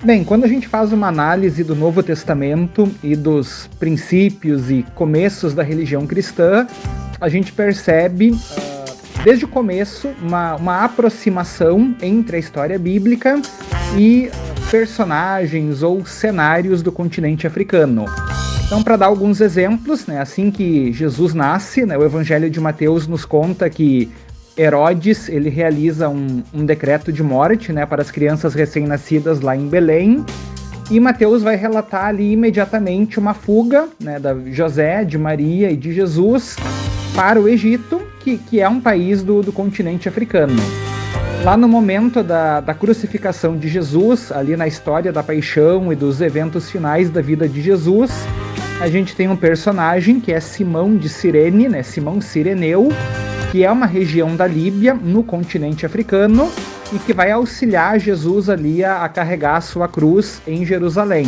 Bem, quando a gente faz uma análise do Novo Testamento e dos princípios e começos da religião cristã, a gente percebe, desde o começo, uma aproximação entre a história bíblica e personagens ou cenários do continente africano. Então, para dar alguns exemplos, assim que Jesus nasce, o Evangelho de Mateus nos conta que Herodes ele realiza um decreto de morte para as crianças recém-nascidas lá em Belém, e Mateus vai relatar ali imediatamente uma fuga de José, de Maria e de Jesus para o Egito, que é um país do continente africano. Lá no momento da crucificação de Jesus, ali na história da paixão e dos eventos finais da vida de Jesus, a gente tem um personagem que é Simão de Cirene, Simão Cireneu, que é uma região da Líbia, no continente africano, e que vai auxiliar Jesus ali a carregar a sua cruz em Jerusalém.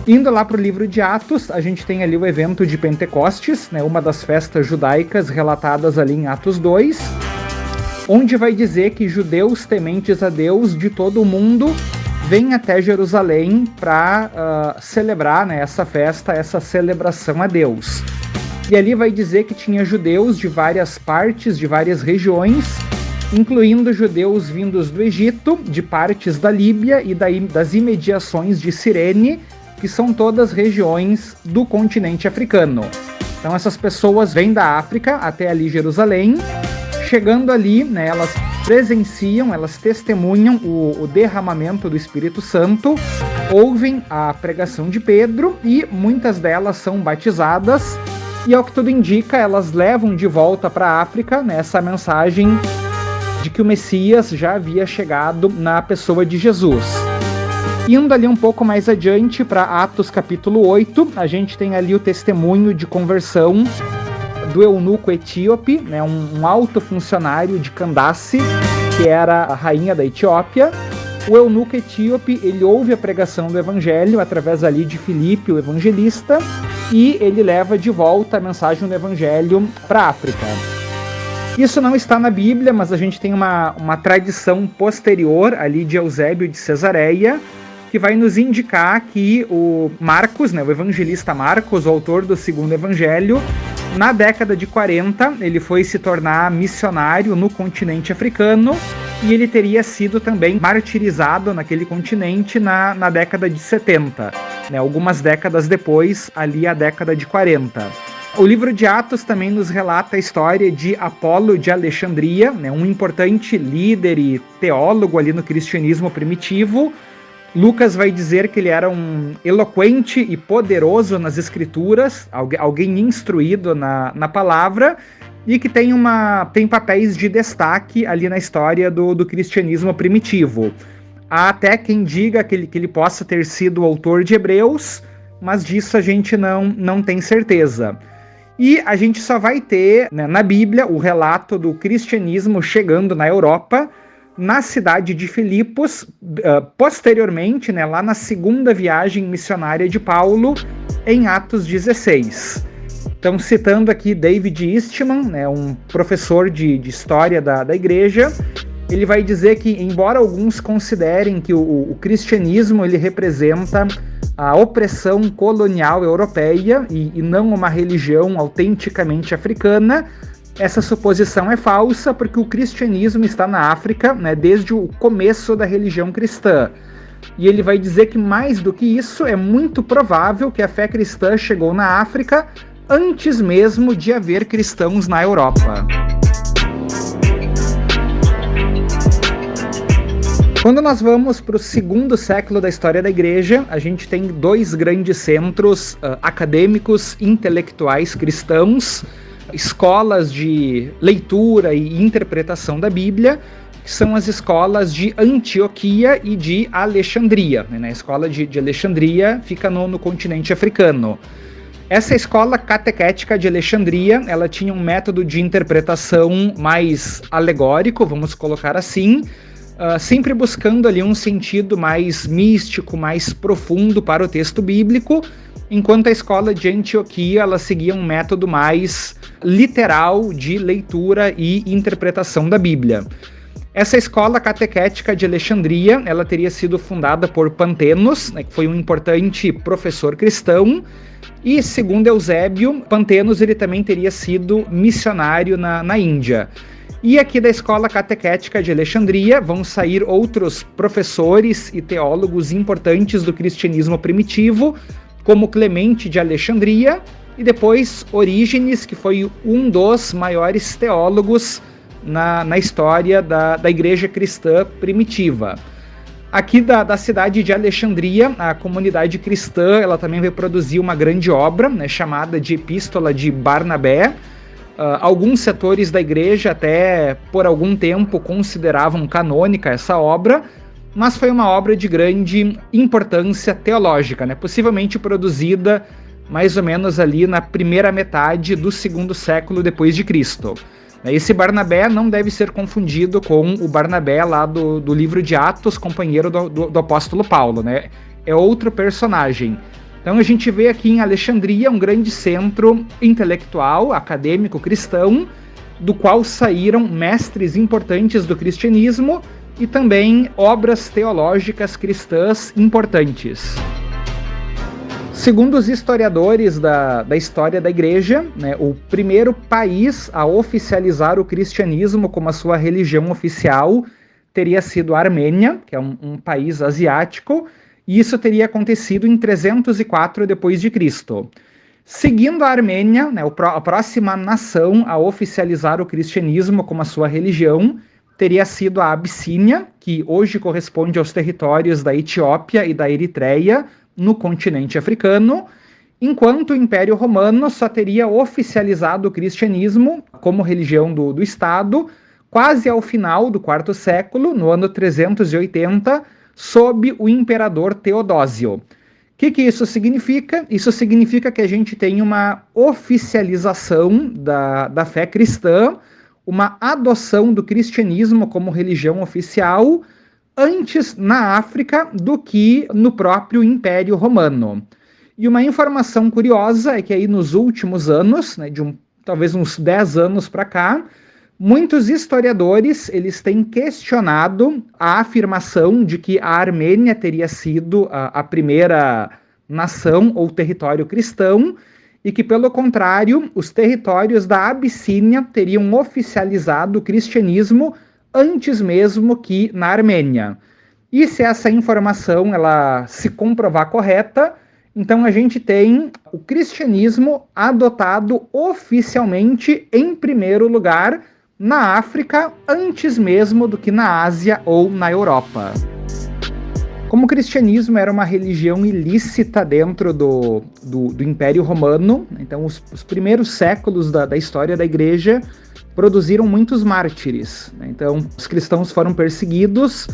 Indo lá para o livro de Atos, a gente tem ali o evento de Pentecostes, uma das festas judaicas relatadas ali em Atos 2, onde vai dizer que judeus tementes a Deus de todo o mundo vêm até Jerusalém para celebrar essa festa, essa celebração a Deus. E ali vai dizer que tinha judeus de várias partes, de várias regiões, incluindo judeus vindos do Egito, de partes da Líbia e das imediações de Cirene, que são todas regiões do continente africano. Então essas pessoas vêm da África até ali Jerusalém. Chegando ali, elas presenciam, elas testemunham o derramamento do Espírito Santo, ouvem a pregação de Pedro e muitas delas são batizadas. E ao que tudo indica, elas levam de volta para a África essa mensagem de que o Messias já havia chegado na pessoa de Jesus. Indo ali um pouco mais adiante para Atos capítulo 8, a gente tem ali o testemunho de conversão do eunuco etíope, um alto funcionário de Candace, que era a rainha da Etiópia. O eunuco etíope, ele ouve a pregação do evangelho através ali de Filipe, o evangelista, e ele leva de volta a mensagem do evangelho para a África. Isso não está na Bíblia, mas a gente tem uma tradição posterior ali de Eusébio de Cesareia, que vai nos indicar que o Marcos, o evangelista Marcos, o autor do segundo evangelho, na década de 40, ele foi se tornar missionário no continente africano e ele teria sido também martirizado naquele continente na década de 70, algumas décadas depois, ali a década de 40. O livro de Atos também nos relata a história de Apolo de Alexandria, um importante líder e teólogo ali no cristianismo primitivo. Lucas vai dizer que ele era um eloquente e poderoso nas escrituras, alguém instruído na palavra, e que tem papéis de destaque ali na história do cristianismo primitivo. Há até quem diga que ele possa ter sido o autor de Hebreus, mas disso a gente não tem certeza. E a gente só vai ter na Bíblia o relato do cristianismo chegando na Europa, na cidade de Filipos, posteriormente, lá na segunda viagem missionária de Paulo, em Atos 16. Então, citando aqui David Eastman, um professor de história da igreja, ele vai dizer que, embora alguns considerem que o cristianismo ele representa a opressão colonial europeia e não uma religião autenticamente africana, essa suposição é falsa, porque o cristianismo está na África, desde o começo da religião cristã. E ele vai dizer que, mais do que isso, é muito provável que a fé cristã chegou na África antes mesmo de haver cristãos na Europa. Quando nós vamos para o segundo século da história da igreja, a gente tem dois grandes centros acadêmicos, intelectuais cristãos, escolas de leitura e interpretação da Bíblia, que são as escolas de Antioquia e de Alexandria. A escola de Alexandria fica no continente africano. Essa escola catequética de Alexandria, ela tinha um método de interpretação mais alegórico, vamos colocar assim, sempre buscando ali um sentido mais místico, mais profundo para o texto bíblico, enquanto a escola de Antioquia ela seguia um método mais literal de leitura e interpretação da Bíblia. Essa escola catequética de Alexandria, ela teria sido fundada por Pantenos, né, que foi um importante professor cristão, e segundo Eusébio, Pantenos ele também teria sido missionário na Índia. E aqui da escola catequética de Alexandria vão sair outros professores e teólogos importantes do cristianismo primitivo, como Clemente de Alexandria, e depois Orígenes, que foi um dos maiores teólogos na história da igreja cristã primitiva. Aqui da cidade de Alexandria, a comunidade cristã ela também vai produzir uma grande obra, né, chamada de Epístola de Barnabé. Alguns setores da igreja até por algum tempo consideravam canônica essa obra, mas foi uma obra de grande importância teológica, né, possivelmente produzida mais ou menos ali na primeira metade do segundo século depois de Cristo. Esse Barnabé não deve ser confundido com o Barnabé lá do livro de Atos, companheiro do apóstolo Paulo, né? É outro personagem. Então a gente vê aqui em Alexandria um grande centro intelectual, acadêmico, cristão, do qual saíram mestres importantes do cristianismo e também obras teológicas cristãs importantes. Segundo os historiadores da história da igreja, né, o primeiro país a oficializar o cristianismo como a sua religião oficial teria sido a Armênia, que é um país asiático, e isso teria acontecido em 304 d.C. Seguindo a Armênia, né, a próxima nação a oficializar o cristianismo como a sua religião teria sido a Abissínia, que hoje corresponde aos territórios da Etiópia e da Eritreia, no continente africano, enquanto o Império Romano só teria oficializado o cristianismo como religião do Estado quase ao final do quarto século, no ano 380, sob o imperador Teodósio. O que isso significa? Isso significa que a gente tem uma oficialização da fé cristã, uma adoção do cristianismo como religião oficial, antes na África do que no próprio Império Romano. E uma informação curiosa é que aí nos últimos anos, né, talvez uns 10 anos para cá, muitos historiadores eles têm questionado a afirmação de que a Armênia teria sido a primeira nação ou território cristão e que, pelo contrário, os territórios da Abissínia teriam oficializado o cristianismo antes mesmo que na Armênia. E se essa informação ela se comprovar correta, então a gente tem o cristianismo adotado oficialmente em primeiro lugar na África, antes mesmo do que na Ásia ou na Europa. Como o cristianismo era uma religião ilícita dentro do Império Romano, então os primeiros séculos da história da igreja produziram muitos mártires. Então, os cristãos foram perseguidos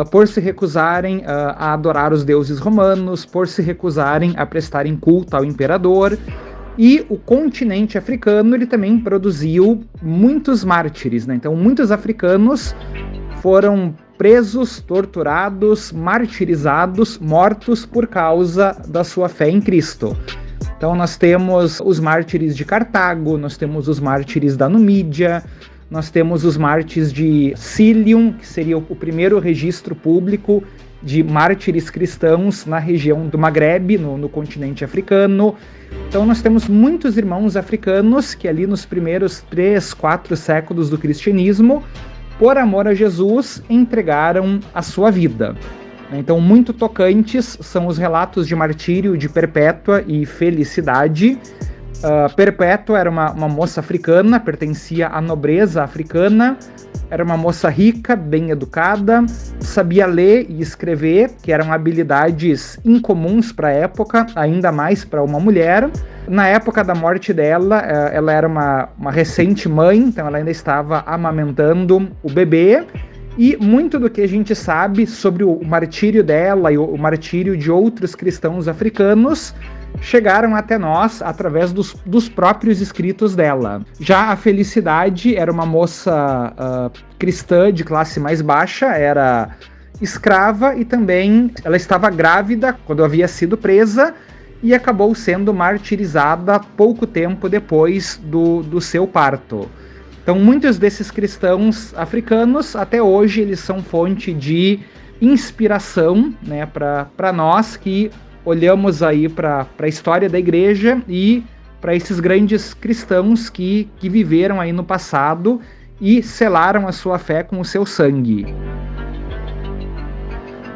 por se recusarem a adorar os deuses romanos, por se recusarem a prestarem culto ao imperador. E o continente africano ele também produziu muitos mártires, né? Então, muitos africanos foram presos, torturados, martirizados, mortos por causa da sua fé em Cristo. Então nós temos os mártires de Cartago, nós temos os mártires da Numídia, nós temos os mártires de Cilium, que seria o primeiro registro público de mártires cristãos na região do Maghreb, no continente africano. Então nós temos muitos irmãos africanos que ali nos primeiros 3, 4 séculos do cristianismo, por amor a Jesus, entregaram a sua vida. Então, muito tocantes são os relatos de martírio de Perpétua e Felicidade. Perpétua era uma moça africana, pertencia à nobreza africana, era uma moça rica, bem educada, sabia ler e escrever, que eram habilidades incomuns para a época, ainda mais para uma mulher. Na época da morte dela, ela era uma recente mãe, então ela ainda estava amamentando o bebê. E muito do que a gente sabe sobre o martírio dela e o martírio de outros cristãos africanos chegaram até nós através dos próprios escritos dela. Já a Felicidade era uma moça cristã de classe mais baixa, era escrava e também ela estava grávida quando havia sido presa e acabou sendo martirizada pouco tempo depois do seu parto. Então, muitos desses cristãos africanos, até hoje, eles são fonte de inspiração, né, para nós que olhamos aí para a história da igreja e para esses grandes cristãos que viveram aí no passado e selaram a sua fé com o seu sangue.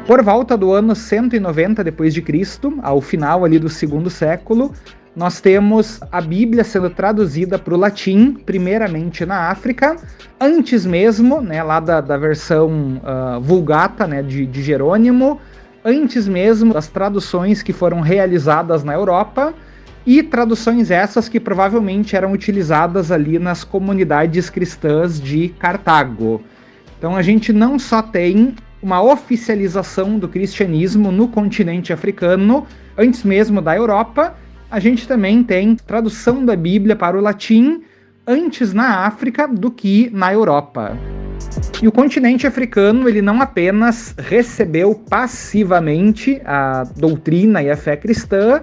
Por volta do ano 190 d.C., ao final ali do segundo século, nós temos a Bíblia sendo traduzida para o latim, primeiramente na África, antes mesmo, né, lá da versão Vulgata, né, de Jerônimo, antes mesmo das traduções que foram realizadas na Europa, e traduções essas que provavelmente eram utilizadas ali nas comunidades cristãs de Cartago. Então a gente não só tem uma oficialização do cristianismo no continente africano, antes mesmo da Europa, a gente também tem tradução da Bíblia para o latim antes na África do que na Europa. E o continente africano, ele não apenas recebeu passivamente a doutrina e a fé cristã,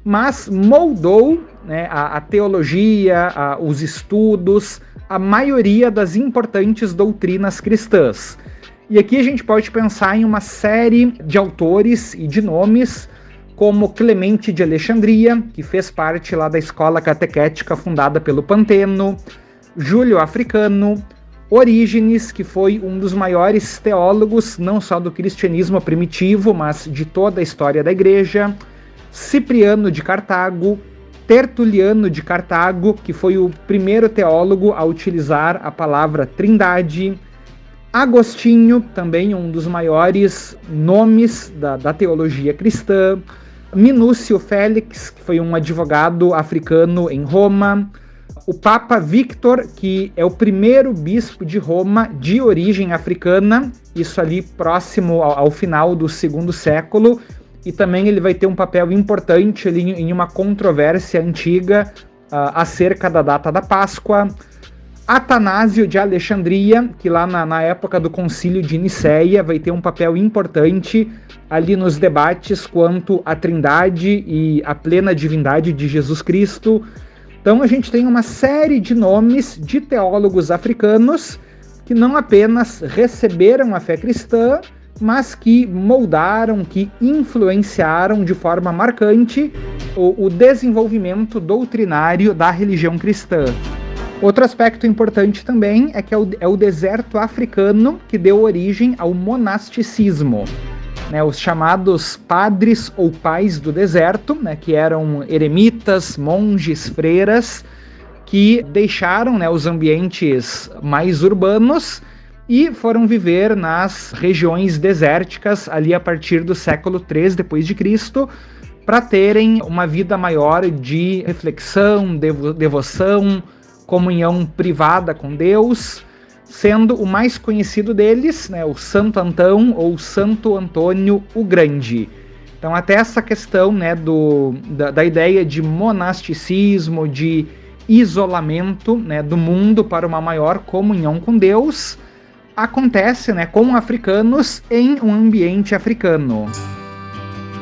mas moldou, né, a teologia, os estudos, a maioria das importantes doutrinas cristãs. E aqui a gente pode pensar em uma série de autores e de nomes, como Clemente de Alexandria, que fez parte lá da escola catequética fundada pelo Panteno, Júlio Africano, Orígenes, que foi um dos maiores teólogos, não só do cristianismo primitivo, mas de toda a história da igreja, Cipriano de Cartago, Tertuliano de Cartago, que foi o primeiro teólogo a utilizar a palavra trindade, Agostinho, também um dos maiores nomes da teologia cristã, Minúcio Félix, que foi um advogado africano em Roma, o Papa Victor, que é o primeiro bispo de Roma de origem africana, isso ali próximo ao final do segundo século, e também ele vai ter um papel importante ali em uma controvérsia antiga acerca da data da Páscoa. Atanásio de Alexandria, que lá na época do Concílio de Nicéia vai ter um papel importante ali nos debates quanto à Trindade e à plena divindade de Jesus Cristo. Então a gente tem uma série de nomes de teólogos africanos que não apenas receberam a fé cristã, mas que moldaram, que influenciaram de forma marcante o desenvolvimento doutrinário da religião cristã. Outro aspecto importante também é que é o deserto africano que deu origem ao monasticismo, né, os chamados padres ou pais do deserto, né, que eram eremitas, monges, freiras, que deixaram, né, os ambientes mais urbanos e foram viver nas regiões desérticas ali a partir do século III d.C., para terem uma vida maior de reflexão, devoção, comunhão privada com Deus, sendo o mais conhecido deles, né, o Santo Antão ou Santo Antônio o Grande. Então até essa questão, né, da ideia de monasticismo, de isolamento, né, do mundo para uma maior comunhão com Deus, acontece, né, com africanos em um ambiente africano.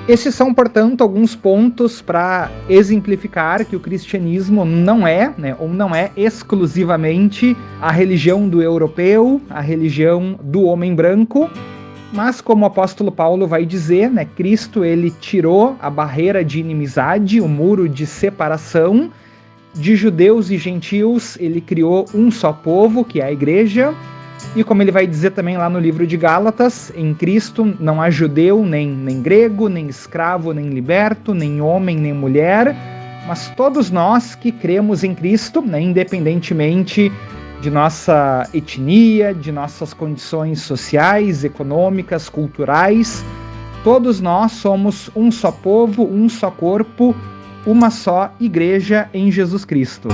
Esses são, portanto, alguns pontos para exemplificar que o cristianismo não é, né, ou não é exclusivamente a religião do europeu, a religião do homem branco, mas como o apóstolo Paulo vai dizer, né, Cristo ele tirou a barreira de inimizade, o muro de separação de judeus e gentios, ele criou um só povo, que é a igreja. E como ele vai dizer também lá no livro de Gálatas, em Cristo não há judeu, nem grego, nem escravo, nem liberto, nem homem, nem mulher, mas todos nós que cremos em Cristo, né, independentemente de nossa etnia, de nossas condições sociais, econômicas, culturais, todos nós somos um só povo, um só corpo, uma só igreja em Jesus Cristo.